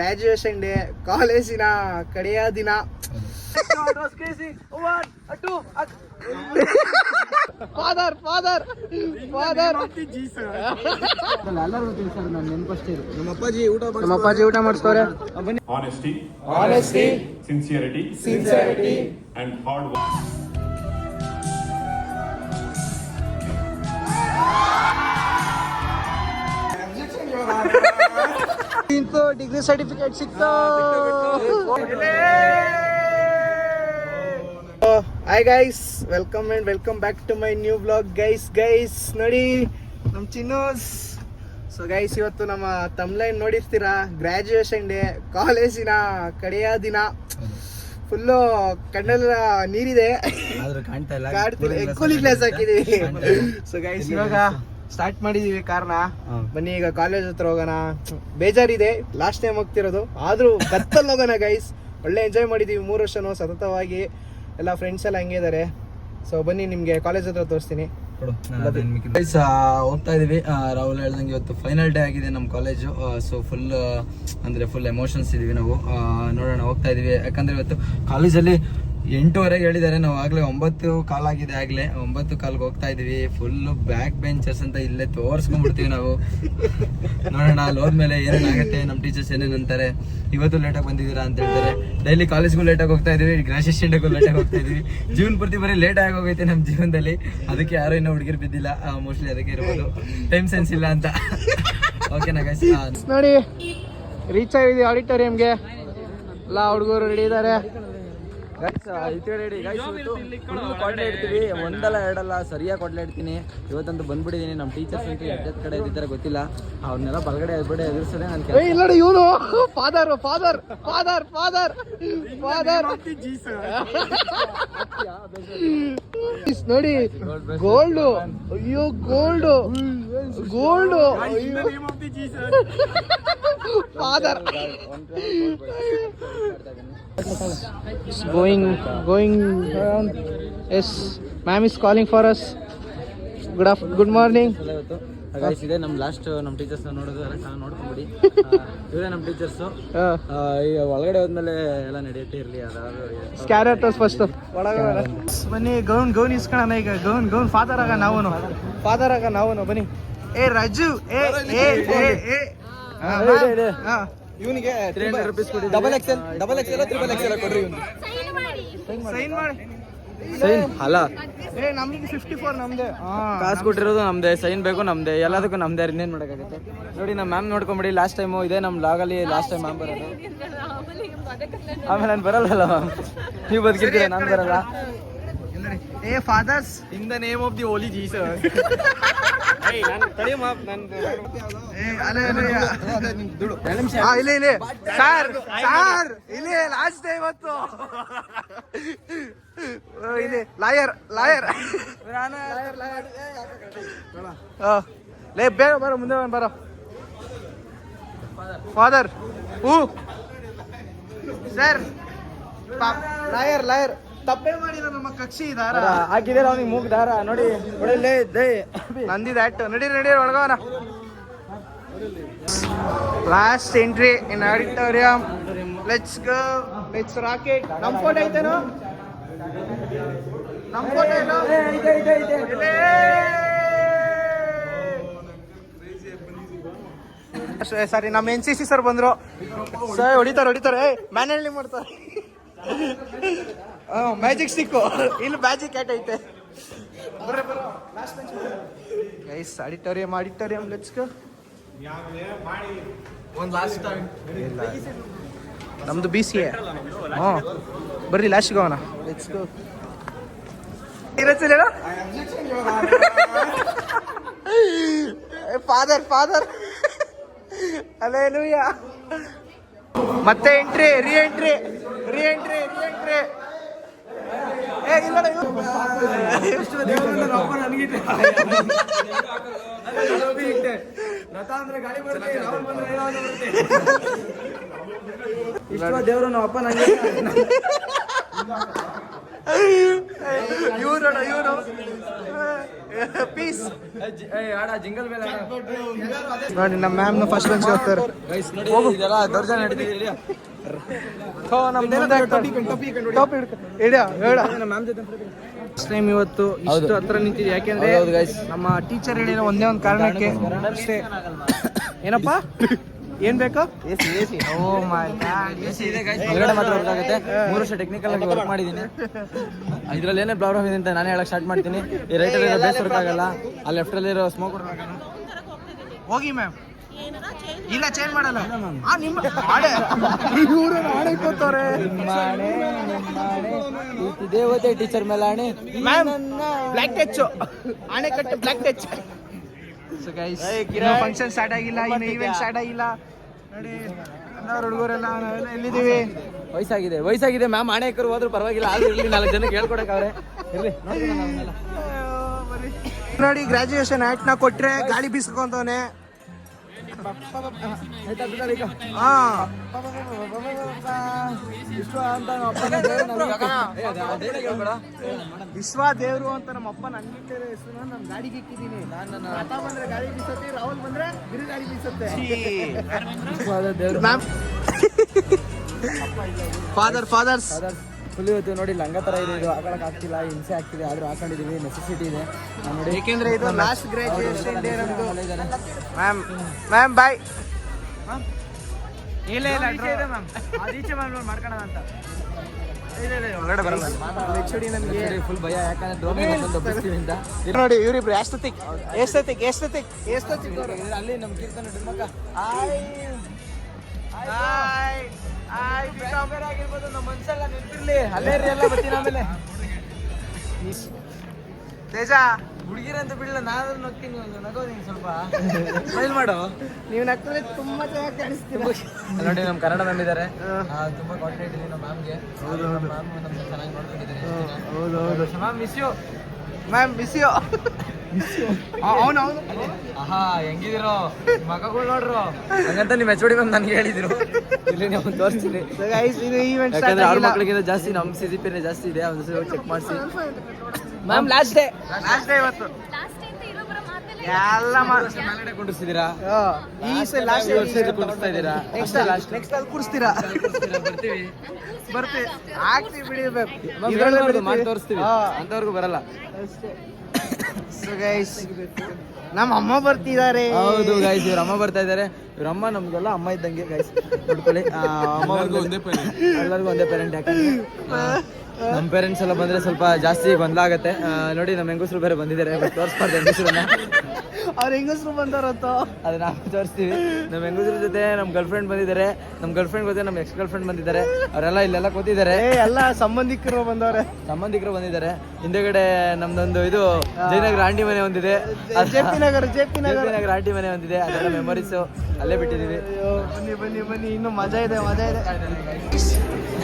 Graduation day, ಕಾಲೇಜಿನ ಕಡೆಯ ದಿನ. ಫಾದರ್ ಫಾದರ್ ಫಾದರ್ ಎಲ್ಲರೂ ತಿಳಿಸಾರ ನಾನು ನೆನಪಷ್ಟೇ ಇರು. ನಮ್ಮ ಅಪ್ಪಾಜಿ ಊಟ ಮಾಡಿಸ್ತಾರೆ. Honesty, sincerity, and hard work. Degree certificate ಸಿಕ್ತು. Hi guys, welcome back to my new blog. Guys ನೋಡಿ ನಮ್ಮ ಚಿನ್ನೋಸ್. ಸೊ ಗೈಸ್, ಇವತ್ತು ನಮ್ಮ ತಮ್ಲೈನ್ ನೋಡಿರ್ತೀರಾ, ಗ್ರಾಜುಯೇಷನ್ ಡೇ, ಕಾಲೇಜಿನ ಕಡೆಯ ದಿನ. ಫುಲ್ಲು ಕಣ್ಣೆಲ್ಲ ನೀರಿದೆ, ಕೂಲಿಂಗ್ ಗ್ಲಾಸ್ ಹಾಕಿದೀವಿ. ಸೊ ಗೈಸ್, ಇವಾಗ ಸ್ಟಾರ್ಟ್ ಮಾಡಿದೀವಿ ಕಾರ್ನ. ಬನ್ನಿ ಈಗ ಕಾಲೇಜ್ ಹತ್ರ ಹೋಗೋಣ. ಬೇಜಾರಿದೆ, ಲಾಸ್ಟ್ ಟೈಮ್ ಹೋಗ್ತಿರೋದು, ಆದ್ರೂ ಗತ್ತಲ್ಲಿ ಹೋಗೋಣ ಗೈಸ್. ಒಳ್ಳೆ ಎಂಜಾಯ್ ಮಾಡಿದೀವಿ 3 ವರ್ಷನೂ ಸತತವಾಗಿ. ಎಲ್ಲ ಫ್ರೆಂಡ್ಸ್ ಎಲ್ಲ ಹಂಗೆ ಇದ್ದಾರೆ. ಸೊ ಬನ್ನಿ ನಿಮ್ಗೆ ಕಾಲೇಜ್ ಹತ್ರ ತೋರಿಸ್ತೀನಿ. ಹೋಗ್ತಾ ಇದೀವಿ. ರಾಹುಲ್ ಹೇಳ್ದಂಗೆ ಇವತ್ತು ಫೈನಲ್ ಡೇ ಆಗಿದೆ ನಮ್ಮ ಕಾಲೇಜು. ಸೊ ಫುಲ್ ಎಮೋಷನ್ಸ್ ಇದೀವಿ ನಾವು. ನೋಡೋಣ, ಹೋಗ್ತಾ ಇದೀವಿ. ಯಾಕಂದ್ರೆ ಇವತ್ತು ಕಾಲೇಜಲ್ಲಿ 8:15 ಹೇಳಿದ್ದಾರೆ. ನಾವು ಆಗ್ಲೇ 9:15 ಆಗಿದೆ. ಆಗ್ಲೇ 9:15 ಹೋಗ್ತಾ ಇದೀವಿ. ಫುಲ್ ಬ್ಯಾಕ್ ಬೆಂಚರ್ಸ್ ಅಂತ ಇಲ್ಲೇ ತೋರ್ಸ್ಕೊಂಡ್ಬಿಡ್ತೀವಿ ನಾವು. ನೋಡೋಣ ಅಲ್ಲಿ ಹೋದ್ಮೇಲೆ ಏನೇನಾಗುತ್ತೆ, ನಮ್ಮ ಟೀಚರ್ಸ್ ಏನೇನಂತಾರೆ. ಇವತ್ತು ಲೇಟಾಗಿ ಬಂದಿದ್ದೀರಾ ಅಂತ ಹೇಳ್ತಾರೆ. ಡೈಲಿ ಕಾಲೇಜ್ಗೂ ಲೇಟಾಗಿ ಹೋಗ್ತಾ ಇದೀವಿ, ಗ್ರಾಜುಯೇಷನ್ ಡೇಗೂ ಲೇಟಾಗಿ ಹೋಗ್ತಾ ಇದೀವಿ. ಜೀವನ ಪೂರ್ತಿ ಬರೀ ಲೇಟ್ ಆಗಿ ಹೋಗೈತೆ ನಮ್ಮ ಜೀವನದಲ್ಲಿ. ಅದಕ್ಕೆ ಯಾರೋ ಇನ್ನೂ ಹುಡುಗಿರು ಬಿದ್ದಿಲ್ಲ, ಮೋಸ್ಟ್ಲಿ ಅದಕ್ಕೆ ಇರ್ಬೋದು. ಟೈಮ್ ಸೆನ್ಸ್ ಇಲ್ಲ ಅಂತ. ಓಕೆನಾ ಗೈಸ್? ನೋಡಿ, ರೀಚ್ ಆಗಿದ್ದೀವಿ ಆಡಿಟೋರಿಯಂಗೆ. ಎಲ್ಲ ಹುಡುಗರು ರೆಡಿ ಇದ್ದಾರೆ. ಕೊಡ್ಲೆ ಇಡ್ತೀವಿ, ಒಂದಲ್ಲ ಎರಡಲ್ಲ, ಸರಿಯಾಗಿ ಕೊಡ್ಲೆ ಇಡ್ತೀನಿ. ಇವತ್ತಂತೂ ಬಂದ್ಬಿಟ್ಟಿದ್ದೀನಿ. ನಮ್ಮ ಟೀಚರ್ಸ್ ಅಂತೂ ಎಷ್ಟೊತ್ತ ಕಡೆ ಇದ್ದಿದ್ದಾರೆ ಗೊತ್ತಿಲ್ಲ. ಅವ್ರನ್ನೆಲ್ಲ ಬಲಗಡೆ ಎದ್ಬಿಡೆ ಎದುರಿಸೋದೇ ನನ್ನ ಇಲ್ಲ. ಇವನು father father father father father ನೋಡಿ, ಗೋಲ್ಡು. ಅಯ್ಯೋ gold father. Going around. Yes, ma'am is calling for us. Good morning. Guys, ಇದೆ ನಮ್ಮ ಲಾಸ್ಟ್ ನಮ್ಮ ಟೀಚರ್ಸ್ ನೋಡೋದು. ಎಲ್ಲ ಚೆನ್ನಾಗಿ ನೋಡ್ಕೊಂಬಿಡಿ. ಇವರೇ ನಮ್ಮ ಟೀಚರ್ಸು. ಈಗ ಒಳಗಡೆ ಹೋದ್ಮೇಲೆ ಎಲ್ಲ ನಡೆಯುತ್ತೆ. ಇರಲಿ, ಅದಾದ್ರು ಸ್ಕ್ಯಾರಟಸ್ ಫಸ್ಟ್ ಒಳಗಡೆ ಬನ್ನಿ. ಗೌನ್ ಇಸ್ಕೊಳ್ಳೋಣ ಈಗ. ಗೌನ್ ಫಾದರ್ ಆಗ ನಾವು ಬನ್ನಿ. ಏ ರಾಜು, ಇವನಿಗೆ 300 ರೂಪೀಸ್ ಕೊಡಿ. ಡಬಲ್ ಎಕ್ಸೆಲ್ ಕೊಡ್ರಿ. ಸೈನ್ ಮಾಡಿ. ಅಲ್ಲ, ನಮಗೆ 54 ನಮ್ದೆ. ಕಾಸು ಕೊಟ್ಟಿರೋದು ನಮ್ದೆ, ಸೈನ್ ಬೇಕು ನಮ್ದೆ, ಎಲ್ಲದಕ್ಕೂ ನಮ್ದೆ. ಇನ್ನೇನು ಮಾಡೋಕ್ಕಾಗುತ್ತೆ? ನೋಡಿ, ನಮ್ಮ ಮ್ಯಾಮ್ ನೋಡ್ಕೊಂಬಿಡಿ. ಲಾಸ್ಟ್ ಟೈಮು ಇದೆ ನಮ್ಮ ಲಾಗಲ್ಲಿ. ಲಾಸ್ಟ್ ಟೈಮ್ ಮ್ಯಾಮ್ ಬರೋದು. ಆಮೇಲೆ ನಾನು ಬರಲ್ಲ ಮ್ಯಾಮ್. ನೀವು ಬದುಕಿರ್ತೀರ, ನಾನು ಬರಲ್ಲ. ಏ fathers, in the name of the holy Jesus. ಇಲ್ಲಿ ಲಾಸ್ಟ್ ಟೈಮ್ ಇವತ್ತು. ಇಲ್ಲಿ ಲಾಯರ್ ಲೇ, ಬೇಗ ಬರೋ, ಮುಂದೆ ಬರೋ. ಫಾದರ್ ಸರ್, ಲಾಯರ್ ತಪ್ಪೇ ಮಾಡಿದ ನಮ್ಮ ಕಕ್ಷಿ ದಾರ ಹಾಕಿದಾರ ಅವನಿಗೆ ಮೂಗ್ ದಾರ. ನೋಡಿ ನಂದಿದ ಆಕ್ಟ್. ನಡಿ ಒಳಗೋಣ. Last entry in auditorium. Let's go, let's rocket. ನಮ್ಮ ಫೋಟೋ ಐತೇನೋ? ನಮ್ಮ ಫೋಟೋ ಏನೋ? ಸಾರಿ, ನಮ್ಮ NCC ಸರ್ ಬಂದ್ರು. ಸರ್ ಹೊಡಿತಾರೆ. ಮ್ಯಾನ್ಹ್ಯಾಂಡ್ಲಿಂಗ್ ಮಾಡ್ತಾರೆ. Magic stick. ಇಲ್ಲಿ ಮ್ಯಾಜಿಕ್ ಕ್ಯಾಟ್ ಐತೆ. Guys, auditorium let's go. ಒಂದು ಲಾಸ್ಟ್ ಟೈಮ್ ನಮ್ದು BCA. ಬರ್ರಿ ಲಾಸ್ಟ್ ಹೋಗೋಣ. Let's go. ಇರತ್ತಿಲ್ಲ ಫಾದರ್ ಹಲ್ಲೆಲೂಯಾ. ಮತ್ತೆ ರೀ ಎಂಟ್ರಿ. ದೇವರು ನಮ್ಮ ಅಪ್ಪ ನಂಗೆ. ಇವ್ರು ಪೀಸ್. ಜಿಂಗಲ್ ಮೇಲೆ ನೋಡಿ ನಮ್ಮ ಮ್ಯಾಮ್ನ ಫಸ್ಟ್ ಬೆಂಚ್ ಹೋಗ್ತಾರೆ. ಇದೆಲ್ಲ ದೌರ್ಜನ್ಯ ನಡೀತಿದೆ. ಟೈಮ್ ಇವತ್ತು ಇಷ್ಟು ಹತ್ರ ನಿಂತಿದೆ ಯಾಕೆಂದ್ರೆ ಹೌದು guys. ನಮ್ಮ ಟೀಚರ್ ಹೇಳಿರೋ ಒಂದೇ ಒಂದು ಕಾರಣಕ್ಕೆ ಅಷ್ಟೇ. ಏನಪ್ಪಾ ಏನ್ ಬೇಕು? ಓ ಮೈ ಗಾಡ್, ಹೊರಗಡೆ ಮಾತ್ರ ಗೊತ್ತಾಗುತ್ತೆ. 3 ವರ್ಷ ಟೆಕ್ನಿಕಲ್ ಆಗಿ ವರ್ಕ್ ಮಾಡಿದ್ದೀನಿ. ಇದ್ರಲ್ಲಿ ಏನೇ ಪ್ರಾಬ್ಲಮ್ ಇದೆ ಅಂತ ನಾನೇ ಹೇಳಕ್ ಸ್ಟಾರ್ಟ್ ಮಾಡ್ತೀನಿ. ಈ ರೈಟ್ ಅಲ್ಲಿ ಬೇಸ್ ವರ್ಕ್ ಆಗಲ್ಲ, ಆ ಲೆಫ್ಟ್ ಅಲ್ಲಿ ಇರೋ ಸ್ಮೋಕ್ ಹೋಗಿ ಮ್ಯಾಮ್. ಇಲ್ಲ ಚೇಂಜ್ ಮಾಡಲ್ಲ. ನಿಮ್ಮ ಆಡೆ ಇವರು ಆಡೆ ಕೂತವ್ರೆ. ದೇವತೆ ಟೀಚರ್ ಮೇಲೆ ಆಣೆ. ಮ್ಯಾಮ್ ಬ್ಲ್ಯಾಕ್ ಟಚ್ ಆಣೆ ಕಟ್ಟು ಬ್ಲ್ಯಾಕ್ ಟಚ್. ಸೊ ಗೈಸ್ ಇನ್ನು ಫಂಕ್ಷನ್ ಸ್ಟಾರ್ಟ್ ಆಗಿಲ್ಲ, ಇನ್ನು ಈವೆಂಟ್ ಸ್ಟಾರ್ಟ್ ಆಗಿಲ್ಲ. ನೋಡಿ ಎಲ್ಲರೂ ಹುಡುಗರೆಲ್ಲ ನಾವೆಲ್ಲ ಎಲ್ಲಿದ್ದೀವಿ? ವಯಸ್ಸಾಗಿದೆ ಮ್ಯಾಮ್. ಆಣೆಕರು ಹೋದ್ರು ಪರವಾಗಿಲ್ಲ, ಆದ್ರೂ ಇರ್ಲಿ 4 ಜನಕ್ಕೆ ಹೇಳ್ಕೊಡಕ್ಕಾವ್ರೆ. ಇರ್ಲಿ ನೋಡಿ ಗ್ರಾಜುಯೇಷನ್ ಆಕ್ಟ್ ನ ಕೊಟ್ರೆ ಗಾಳಿ ಬೀಸ್ಕೊಂತವನೆ. ವಿಶ್ವ ದೇವ್ರು ಅಂತ ನಮ್ಮ ಅಪ್ಪ ನನ್ಗಿಟ್ಟ ಹೆಸರು ನಮ್ ಗಾಡಿಗೆ ಇಕ್ಕಿದೀನಿ. ಆತ ಬಂದ್ರೆ ಗಾಳಿ ಬೀಸತ್ತೆ, ರಾಹುಲ್ ಬಂದ್ರೆ ಗಿರಿ ಗಾಳಿ ಬೀಸತ್ತೆ. ಫಾದರ್ಸ್ ಫುಲ್ ಇವತ್ತು ನೋಡಿ ಲಂಗ ತರ ಇದೆ, ಇದು ಹಾಕೊಳಕ್ ಆಗ್ತಿಲ್ಲ, ಹಿಂಸೆ ಆಗ್ತಿದೆ, ಆದ್ರೂ ಹಾಕೊಂಡಿದೀವಿ, ನೆಸೆಸಿಟಿ ಇದೆ ನೋಡಿ. ಏಕೆಂದ್ರೆ ಇದು ಲಾಸ್ಟ್ ಗ್ರಾಜುಯೇಷನ್ ಡೇ ನಮ್ದು. Ma'am bye. ಇಲ್ಲ ಆದೀಚೆ ಮಾಡ್ಕೊಳ್ಳೋಣ ಅಂತ ಹೊರಗಡೆ ಬರಲ್ಲ. ನಮಗೆ ಫುಲ್ ಭಯ, ಯಾಕಂದ್ರೆ ಡ್ರೋನ್ ನೋಡಿ ಇವರಿಬ್ರು ಎಷ್ಟೊತ್ತಿಗೆ ಅಲ್ಲಿ ನಮ್ ಕೀರ್ತನ ಡಿಮ್ಮಕ್ಕ ಆಗಿರ್ಬೋದು. ನಮ್ಮ ಮನ್ಸೆಲ್ಲ ನಿಂತಿರ್ಲಿ, ಅಲ್ಲೇ ರೀ ಎಲ್ಲ ಬರ್ತೀನಿ. ಆಮೇಲೆ ತೇಜ ಹುಡುಗಿರಂತ ಬಿಡಲ್ಲ, ನಾನು ನಗ್ತೀನಿ, ನಗೋದೀನಿ ಸ್ವಲ್ಪ ಸ್ಮೈಲ್ ಮಾಡು. ನೀವು ನಕ್ಕರೆ ತುಂಬಾ ಚೆನ್ನಾಗಿ ಕಾಣಿಸ್ತೀರ. ನೋಡಿ ನಮ್ಮ ಕನ್ನಡ ಮ್ಯಾಮ್ ಇದ್ದಾರೆ, ತುಂಬಾ ಕಾಂಟ್ಯಾಕ್ಟ್ ಇದೆ ನಮ್ಮ ಮ್ಯಾಮ್ಗೆ. ಮ್ಯಾಮ್ ನಮ್ಗೆ ಚೆನ್ನಾಗಿ ನೋಡ್ಕೊಂಡಿದ್ದಾರೆ. Ma'am miss you. ಅವನು ಆಹಾ ಹೆಂಗಿದಿರೋ ಮಗಗಳು ನೋಡ್ರು ಹಂಗಂತ ನಿಮ್ಮ HOD ಮ್ಯಾಮ್ ನನಗೆ ಹೇಳಿದ್ರು. ಇಲ್ಲಿ ನಾವು ತೋರಿಸ್ತೀನಿ. ಇದು ಈವೆಂಟ್ ಯಾಕಂದ್ರೆ 6 ಮಕ್ಕಳಿಗಿಂತ ಜಾಸ್ತಿ ನಮ್ಮ CGPA ಜಾಸ್ತಿ ಇದೆ. ಒಂದು ಚೆಕ್ ಮಾಡಿಸಿ ಮ್ಯಾಮ್. ಲಾಸ್ಟ್ ಡೇ ಇವತ್ತು ಎಲ್ಲ ಮೇಲ್ಗಡೆ ಕುಂಡಿಸ್ತಿದ್ದೀರಾ. ಈ ಲಾಸ್ಟ್ ಕುಂಡಿಸ್ತಾ ಇದ್ದೀರಾ. ನೆಕ್ಸ್ಟ್ ಅಲ್ಲಿ ಕೂರಿಸ್ತೀರಾ? ಬರ್ತೀವಿ ಆಗ್ತೀವಿ ಬಿಡಿ. ಮಾಡಿ ತೋರಿಸ್ತೀವಿ, ಅಂತವ್ರಿಗೂ ಬರಲ್ಲ. ಸೊ ಗೈಸ್ ನಮ್ಮ ಅಮ್ಮ ಬರ್ತಿದ್ದಾರೆ. ಹೌದು ಗೈಸ್, ಇವ್ರ ಅಮ್ಮ ಬರ್ತಾ ಇದ್ದಾರೆ. ಇವ್ರ ಅಮ್ಮ ನಮ್ಗೆಲ್ಲ ಅಮ್ಮ ಇದ್ದಂಗೆ ಗೈಸ್, ನೋಡ್ಕೊಳ್ಳಿ. ಎಲ್ಲರಿಗೂ ಒಂದೇ ಪೇರೆಂಟ್. ಯಾಕಂದ್ರೆ ನಮ್ಮ ಪೇರೆಂಟ್ಸ್ ಎಲ್ಲ ಬಂದ್ರೆ ಸ್ವಲ್ಪ ಜಾಸ್ತಿ ಗೊಂದಲ ಆಗತ್ತೆ. ನೋಡಿ ನಮ್ಮ ಹೆಂಗಸರು ಬೇರೆ ಬಂದಿದ್ದಾರೆ, ತೋರಿಸ್ಬಾರ್ದು ಹೆಂಗಸರನ್ನ. ಅವ್ರ ಹೆಂಗಸರು ಬಂದಾರಂತ ಅದು ನಾವು ತೋರಿಸ್ತೀವಿ. ನಮ್ಮ ಹೆಂಗಸರ ಜೊತೆ ನಮ್ಮ ಗರ್ಲ್ ಫ್ರೆಂಡ್ ಬಂದಿದ್ದಾರೆ, ನಮ್ಮ ಗರ್ಲ್ ಫ್ರೆಂಡ್ ಜೊತೆ ನಮ್ಮ ಎಕ್ಸ್ ಗರ್ಲ್ ಫ್ರೆಂಡ್ ಬಂದಿದ್ದಾರೆ. ಅವರೆಲ್ಲ ಇಲ್ಲೆಲ್ಲ ಕೂತಿದ್ದಾರೆ. ಎಲ್ಲ ಸಂಬಂಧಿಕರು ಬಂದಿದ್ದಾರೆ. ಹಿಂದೆಗಡೆ ನಮ್ದೊಂದು ಇದು ಜಯನಗರ ಆಂಟಿ ಮನೆ ಒಂದಿದೆ, JP ನಗರ ಆಂಟಿ ಮನೆ ಒಂದಿದೆ. ಅದೆಲ್ಲ ಮೆಮೊರೀಸ್ ಅಲ್ಲೇ ಬಿಟ್ಟಿದೀವಿ. ಬನ್ನಿ ಇನ್ನು ಮಜಾ ಇದೆ.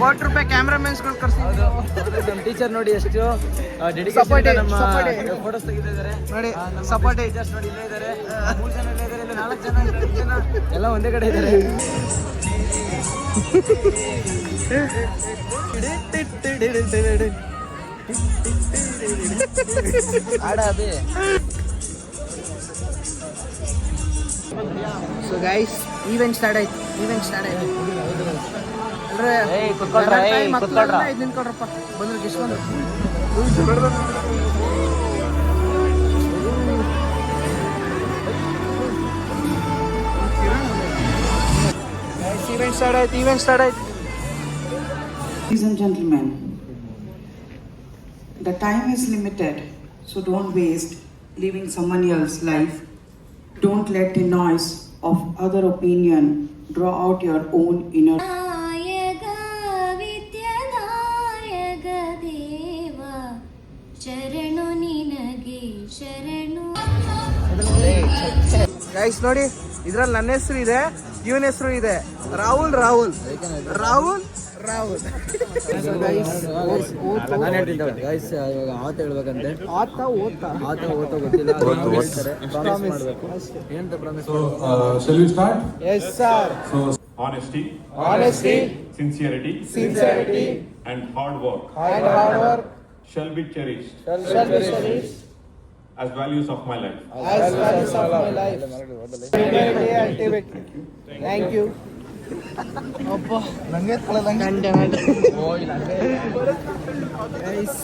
₹40 ಕ್ಯಾಮ್ರಾಮನ್ಸ್ಗಳು ಕರ್ಸಿದ್ರು. ನಮ್ಮ ಟೀಚರ್ ನೋಡಿ ಎಷ್ಟು ಡೆಡಿಕೇಶನ್ ನಮ್ಮ ಫೋಟೋಸ್ ತೆಗಿತಿದ್ದಾರೆ. ನೋಡಿ ಸಪೋರ್ಟ್ ಟೀಚರ್ಸ್ ನೋಡಿ ಇಲ್ಲೇ ಇದ್ದಾರೆ. 3 ಜನ ಇಲ್ಲೇ ಇದ್ದಾರೆ, ಇಲ್ಲಿ 4 ಜನ, 5 ಜನ ಎಲ್ಲ ಒಂದೇ ಕಡೆ ಇದ್ದಾರೆ. ಆಡಾಬಿ. ಸೊ ಗೈಸ್ ಈವೆಂಟ್ ಸ್ಟಾರ್ಟ್ ಆಯ್ತು. ನಿಂತ್ಕೊಳ್ರಪ್ಪ. ಬಂದ್ರು ಗೆಸ್ಟ್ ಬಂದ್ರು. ಈವೆಂಟ್ ಸ್ಟಾರ್ಟ್ ಆಯ್ತು. Ladies and gentlemen, the time is limited, so don't waste living someone else's life. Don't let the noise of other opinion draw out your own inner. Guys ನೋಡಿ ಇದ್ರಲ್ಲಿ ನನ್ನ ಹೆಸರು ಇದೆ, ಇವನ ಹೆಸರು ಇದೆ. ರಾಹುಲ್. ನಾನು ಹೇಳ್ತೀನಿ ಗೈಸ್, ಇವಾಗ ಆತ ಹೇಳ್ಬೇಕಂತೆ. ಆತ ಗೊತ್ತಿಲ್ಲ, ಪ್ರಾಮಿಸ್ ಮಾಡಬೇಕು. ಏನಂತ promise? Shall we start? Yes sir. So, honesty, sincerity, and hard work shall be cherished. as values of my life. As values of my life. Thank you. Guys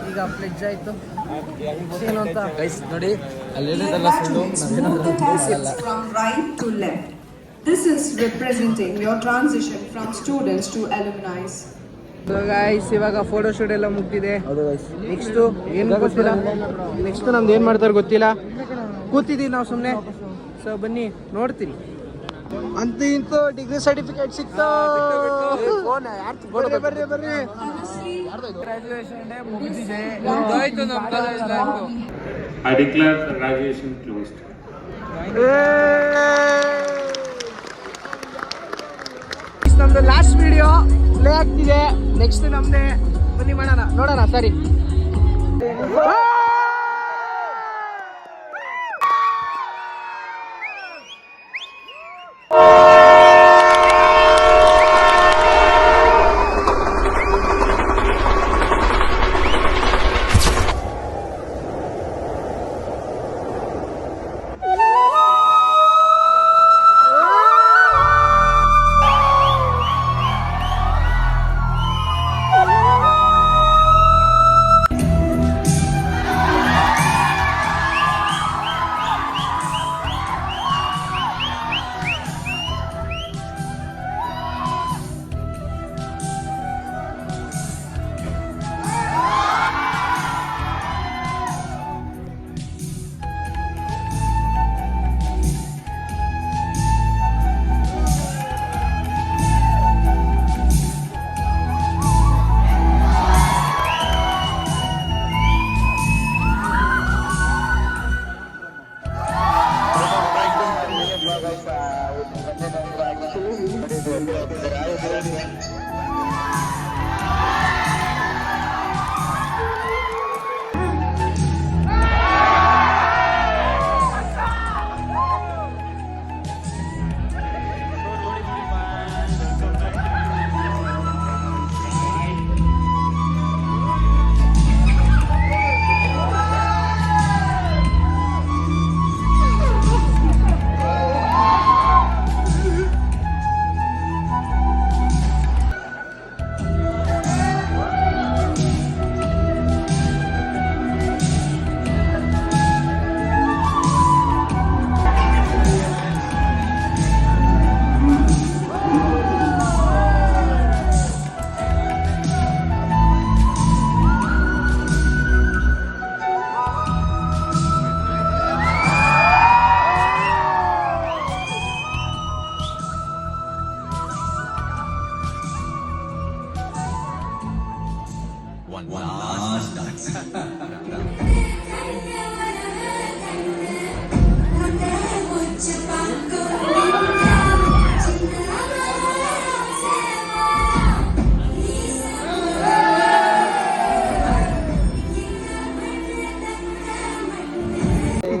ಈಗ ಪ್ಲೆಡ್ಜ್ ಆಯ್ತು ಏನು ಅಂತ ಗೈಸ್ ನೋಡಿ ಅಲ್ಲಿ ಹೇಳಿದಲ್ಲ ಸುಳ್ಳು ನಾವೇನಾದ್ರೂ Tassels from right to left. This is representing your transition from students to alumni. Guys ಇವಾಗ ಫೋಟೋ ಶೂಟ್ ಎಲ್ಲ ಮುಗ್ದಿದೆ. ನೆಕ್ಸ್ಟ್ ಏನು ಗೊತ್ತಿಲ್ಲ, ನೆಕ್ಸ್ಟ್ ನಮ್ದು ಏನು ಮಾಡ್ತಾರೆ ಗೊತ್ತಿಲ್ಲ, ಕೂತಿದ್ದೀವಿ ನಾವು ಸುಮ್ಮನೆ. ಸೊ ಬನ್ನಿ ನೋಡ್ತೀನಿ. ಅಂತೂ ಇಂತೂ ಡಿಗ್ರಿ ಸರ್ಟಿಫಿಕೇಟ್ ಸಿಕ್ತು. ಬರ್ರಿ ಬರ್ರಿ. ಗ್ರಾಜುಯೇಷನ್ ಡೇ ಮುಗಿದಿದೆ. I declare the graduation closed. ನಮ್ದು ಲಾಸ್ಟ್ ವಿಡಿಯೋ ಪ್ಲೇ ಆಗ್ತಿದೆ. ನೆಕ್ಸ್ಟ್ ನಮ್ದೇ, ಬನ್ನಿ ಮಾಡೋಣ ನೋಡೋಣ. ಸರಿ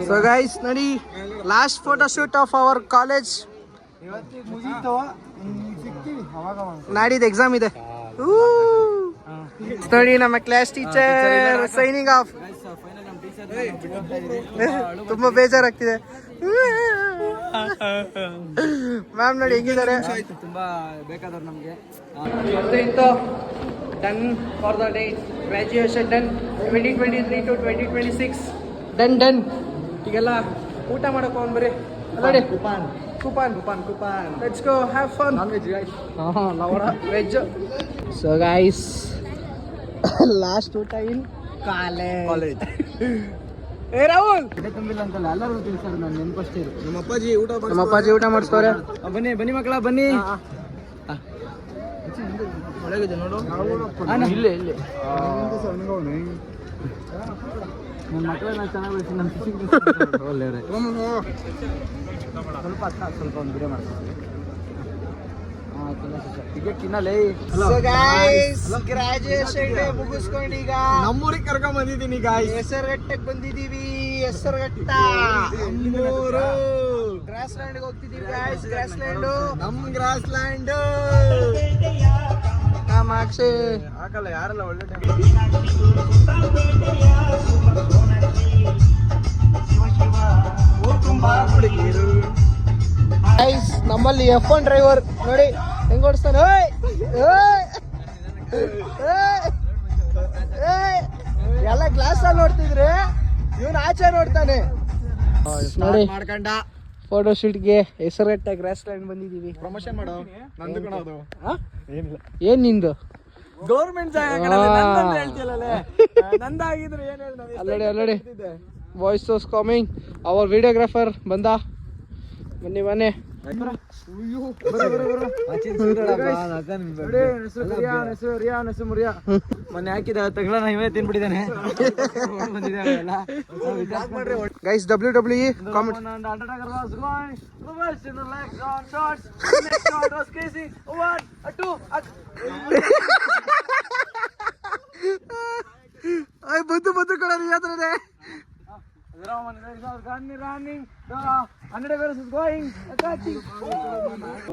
ಸೊ ಗೈಸ್ ನೋಡಿ, last photo shoot of our college. ನಾಡಿದ್ದು ಎಕ್ಸಾಮ್ ಇದೆ. ನೋಡಿ ನಮ್ಮ ಕ್ಲಾಸ್ ಟೀಚರ್ ಸೈನಿಂಗ್ ಆಫ್. ತುಂಬಾ ಬೇಜಾರಾಗ್ತಿದೆ ಮ್ಯಾಮ್. ನೋಡಿ ಹೆಂಗಿದ್ದಾರೆ, ತುಂಬಾ ಬೇಕಾದವ್ರು ನಮಗೆ. Done for the day. Graduation done 2023 to 2026 done done. ಈಗೆಲ್ಲ ಊಟ ಮಾಡಕ್ಕೆ ಹೋಗೋಣ ಬರ್ರಿ. ನೋಡಿ coupon coupon coupon coupon. Let's go have fun. Non veg guys. ಲವರ ವೆಜ್. ಸೊ ಗೈಸ್ ಲಾಸ್ಟ್ ಊಟ ಇನ್ ಕಾಲೇಜ್. ಏ ರಾಹುಲ್ ತುಂಬಿಲ್ಲ ಅಂತಲ್ಲ ಎಲ್ಲರೂ ತಿಳಿಸ್ತಾರೆ. ನಾನು ನೆನ್ಪಷ್ಟೇ ಇರು. ನಮ್ಮ ಅಪ್ಪಾಜಿ ಊಟ ಮಾಡಿಸ್ತಾರೆ. ಬನ್ನಿ ಬನ್ನಿ ಮಕ್ಕಳ ಬನ್ನಿ. ಒಳಗಿದೆ ನೋಡು. ಇಲ್ಲೇ ಇಲ್ಲೇ ನನ್ನ ಮಕ್ಕಳನ್ನ ಚೆನ್ನಾಗಿ ಬೆಳೆಸಿ ನನ್ನ ಒಳ್ಳೆಯವ್ರೆ. ಸ್ವಲ್ಪ ಹತ್ತ ಸ್ವಲ್ಪ ಒಂದು ವಿಡಿಯೋ ಮಾಡ್ತೀನಿ. ಟಿಕೆಟ್ ತಿನ್ನಲೇ. ಗ್ರಾಜುಯೇಷನ್ ಡೇ ಮುಗಿಸ್ಕೊಂಡು ಈಗ ನಮ್ಮೂರಿಗೆ ಕರ್ಕೊಂಡ್ ಬಂದಿದ್ದೀನಿ ಗಾಯ್ಸ್. ಹೆಸರುಘಟ್ಟಕ್ಕೆ ಬಂದಿದ್ದೀವಿ. ಹೆಸರುಘಟ್ಟ ನಮ್ಮೂರು. ಗ್ರಾಸ್ ಲ್ಯಾಂಡ್ ಹೋಗ್ತಿದ್ದೀವಿ ಗಾಯ್ಸ್. ಗ್ರಾಸ್ ಲ್ಯಾಂಡ್ ನಮ್ ಗ್ರಾಸ್ ಲ್ಯಾಂಡ್. ಕಾಮಾಕ್ಷಿ ಹಾಕಲ್ಲ ಯಾರೆಲ್ಲ ಒಳ್ಳೆ ಗೈಸ್ ನಮ್ಮಲ್ಲಿ F1 ಡ್ರೈವರ್ ನೋಡಿ ಹೆಂಗ್ ಓಡಿಸ್ತಾನೆ. ಎಲ್ಲ ಗ್ಲಾಸ್ ಅಲ್ಲಿ ನೋಡ್ತಿದ್ರೆ ಇವನು ಆಚೆ ನೋಡ್ತಾನೆ ನೋಡಿ. ಮಾಡ್ಕೊಂಡ ಫೋಟೋ ಶೂಟ್ಗೆ ಹೆಸರುಗಟ್ಟ ಗ್ರಾಸ್ ಲ್ಯಾಂಡ್ ಬಂದಿದೀವಿ. ಪ್ರಮೋಷನ್ ಮಾಡೋ ನಂದು ಕಣ ಅದು. ಏನ್ ನಿಂದು ಗೌರ್ಮೆಂಟ್ ಜಾಗ ನಂದಾಗಿದ್ರೆ ಏನ್ ಹೇಳಿ ಅಲ್ಲಡಿ ವಾಯ್ಸ್ ಆಫ್ ಕಮಿಂಗ್. ಅವರ್ ವಿಡಿಯೋಗ್ರಾಫರ್ ಬಂದ. ಬನ್ನಿ ಮೊನ್ನೆ ಹಾಕಿದ ತಗಳ ಇವೇ ತಿನ್ಬಿಟ್ಟಿದ್ದಾನೆ. ಗೈಸ್ WWE ಕಾಮೆಂಟ್ ಬಂದು ಕಡೆ ಯಾತ್ರೆ.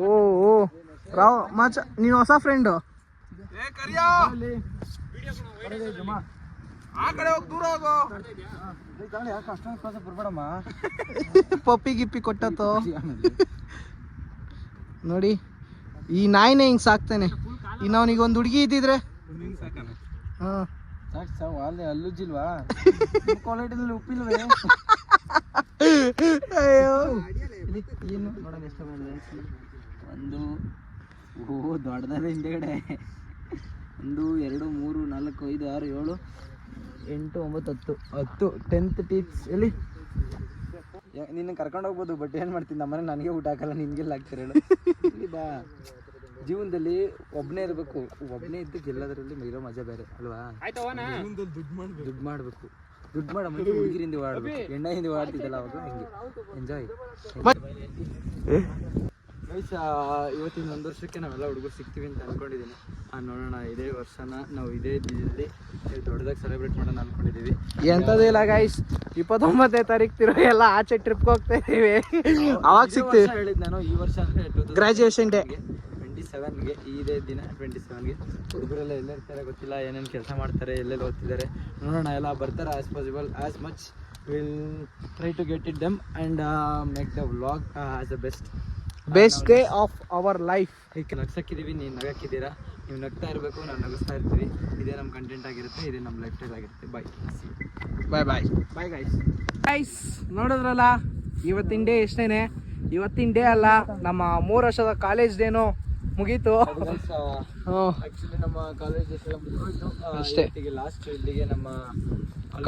ಓ ರಾವ್ ಮಾಚ ನೀನು ಹೊಸ ಫ್ರೆಂಡ್. ಪಪ್ಪಿ ಗಿಪ್ಪಿ ಕೊಟ್ಟತ್ತು ನೋಡಿ. ಈ ನಾಯಿನೇ ಹಿಂಗ್ ಸಾಕ್ತಾನೆ. ಇನ್ನು ಅವನಿಗೆ ಒಂದು ಹುಡುಗಿ ಇದ್ದಿದ್ರೆ ಹಾ ಅಲ್ಲುಜ್ಜಿಲ್ವಾ ಕ್ವಾಲಿಟಿನಲ್ಲಿ ಉಪ್ಪಿಲ್ವೇ? ಅಯ್ಯೋ ಏನು ನೋಡೋಣ ಎಷ್ಟು ಒಂದು ದೊಡ್ಡದಾದ ಹಿಂದೆಗಡೆ 1 2 3 4 5 6 7 8 9 10 10th ಟೀಚ್ ಎಲ್ಲಿ ನಿನ್ನ ಕರ್ಕೊಂಡು ಹೋಗ್ಬೋದು. ಬಟ್ ಏನು ಮಾಡ್ತೀನಿ ನಮ್ಮನೆ ನನಗೆ ಊಟ ಹಾಕಲ್ಲ, ನಿನ್ಗೆಲ್ಲ ಹಾಕ್ತಾರೆ ಹೇಳು. ಇಲ್ಲಿ ಬಾ. ಜೀವನದಲ್ಲಿ ಒಬ್ಬನೇ ಇರಬೇಕು. ಒಬ್ಬನೇ ಇದ್ದು ಗೆಲ್ಲೋದ್ರಲ್ಲಿ ಇರೋ ಮಜಾ ಬೇರೆ ಅಲ್ವಾ? ದುಡ್ಡು ಮಾಡಬೇಕು. ದುಡ್ಡು ಮಾಡೋ ಮುಂಚೆ ಹುಡುಗಿರಿಂದ ಓಡಾಡ್ಬೇಕು. ಎಣ್ಣೆ ಹಿಂದೆ ಓಡಾಡ್ತಿದ್ದಲ್ಲ ಅವಾಗ ಹಿಂಗೆ ಎಂಜಾಯ್. ಇವತ್ತಿನ 1 ವರ್ಷಕ್ಕೆ ನಾವೆಲ್ಲ ಹುಡುಗರು ಸಿಗ್ತೀವಿ ಅಂತ ಅನ್ಕೊಂಡಿದ್ದೀನಿ. ನೋಡೋಣ ಇದೇ ವರ್ಷನ ನಾವು ಇದೇ ದಿನದಲ್ಲಿ ದೊಡ್ಡದಾಗಿ ಸೆಲೆಬ್ರೇಟ್ ಮಾಡೋಣ ಅನ್ಕೊಂಡಿದ್ದೀವಿ. ಎಂಥದಿಲ್ಲ ಗೈಸ್, 29ನೇ ತಾರೀಕು ತಿರುಗಿ ಎಲ್ಲ ಆಚೆ ಟ್ರಿಪ್ಗೆ ಹೋಗ್ತಾ ಇದೀವಿ. ಅವಾಗ ಸಿಗ್ತೀವಿ. ಹೇಳಿದ್ ನಾನು ಈ ವರ್ಷ ಅಂದ್ರೆ ಗ್ರಾಜುಯೇಷನ್ ಡೇ 27ಗೆ ಇದೇ ದಿನ 27ಗೆ ಹುಡುಗರೆಲ್ಲ ಇರ್ತಾರೆ ಗೊತ್ತಿಲ್ಲ, ಏನೇನು ಕೆಲಸ ಮಾಡ್ತಾರೆ, ಎಲ್ಲೆಲ್ಲಿ ಓದ್ತಿದ್ದಾರೆ ನೋಡೋಣ. ಎಲ್ಲ ಬರ್ತಾರೆ as possible as much will try to get it them and make the vlog as the best day of our life. ಈಗ ನಗ್ಸಕ್ಕಿದ್ದೀವಿ, ನೀವು ನಗಕ್ಕಿದ್ದೀರಾ. ನೀವು ನಗ್ತಾ ಇರಬೇಕು, ನಾವು ನಗಿಸ್ತಾ ಇರ್ತೀವಿ. ಇದೇ ನಮ್ಮ ಕಂಟೆಂಟ್ ಆಗಿರುತ್ತೆ, ಇದೇ ನಮ್ಮ ಲೈಫ್ ಸ್ಟೈಲ್ ಆಗಿರುತ್ತೆ. ಬಾಯ್ ಗೈಸ್ ನೋಡಿದ್ರಲ್ಲ, ಇವತ್ತಿನ ಡೇ ಎಷ್ಟೇನೆ. ಇವತ್ತಿನ ಡೇ ಅಲ್ಲ, ನಮ್ಮ 3 ವರ್ಷದ ಕಾಲೇಜ್ ಡೇನೋ ಮುಗೀತು. ಆಕ್ಚುಲಿ ನಮ್ಮ ಕಾಲೇಜ್ ಅಷ್ಟೇ. ಲಾಸ್ಟ್ ಇಲ್ಲಿಗೆ ನಮ್ಮ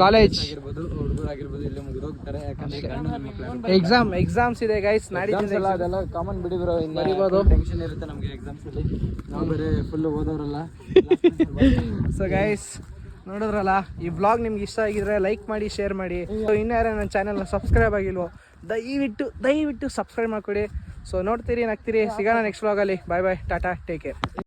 ಕಾಲೇಜ್ ಆಗಿರ್ಬೋದು, ಹುಡುಗರು ಆಗಿರ್ಬೋದು ಇಲ್ಲಿ ಮುಗಿದೋಗ್ತಾರೆ. ಯಾಕಂದ್ರೆ ಎಕ್ಸಾಮ್ಸ್ ಇದೆ ಗೈಸ್, ನಾಡಿದ್ದು ಅದೆಲ್ಲ ಕಾಮನ್ ಬಿಡಿ ಬ್ರೋ. ಬರಿಬೋದು. ಟೆನ್ಷನ್ ಇರುತ್ತೆ ನಮಗೆ ಎಕ್ಸಾಮ್ಸ್ ಅಲ್ಲಿ, ನಾವು ಬೇರೆ ಫುಲ್ ಓದೋರಲ್ಲ. ಸೊ ಗೈಸ್ ನೋಡಿದ್ರಲ್ಲ, ಈ ವ್ಲಾಗ್ ನಿಮ್ಗೆ ಇಷ್ಟ ಆಗಿದ್ರೆ ಲೈಕ್ ಮಾಡಿ, ಶೇರ್ ಮಾಡಿ. ಇನ್ನೂ ಯಾರು ನನ್ನ ಚಾನಲ್ನ ಸಬ್ಸ್ಕ್ರೈಬ್ ಆಗಿಲ್ವೋ ದಯವಿಟ್ಟು ಸಬ್ಸ್ಕ್ರೈಬ್ ಮಾಡ್ಕೊಡಿ. ಸೊ ನೋಡ್ತೀರಿ, ನಗ್ತೀರಿ. ಸಿಗೋಣ ನೆಕ್ಸ್ಟ್ ವ್ಲಾಗಲ್ಲಿ. ಬಾಯ್ ಟಾಟಾ, ಟೇಕ್ ಕೇರ್.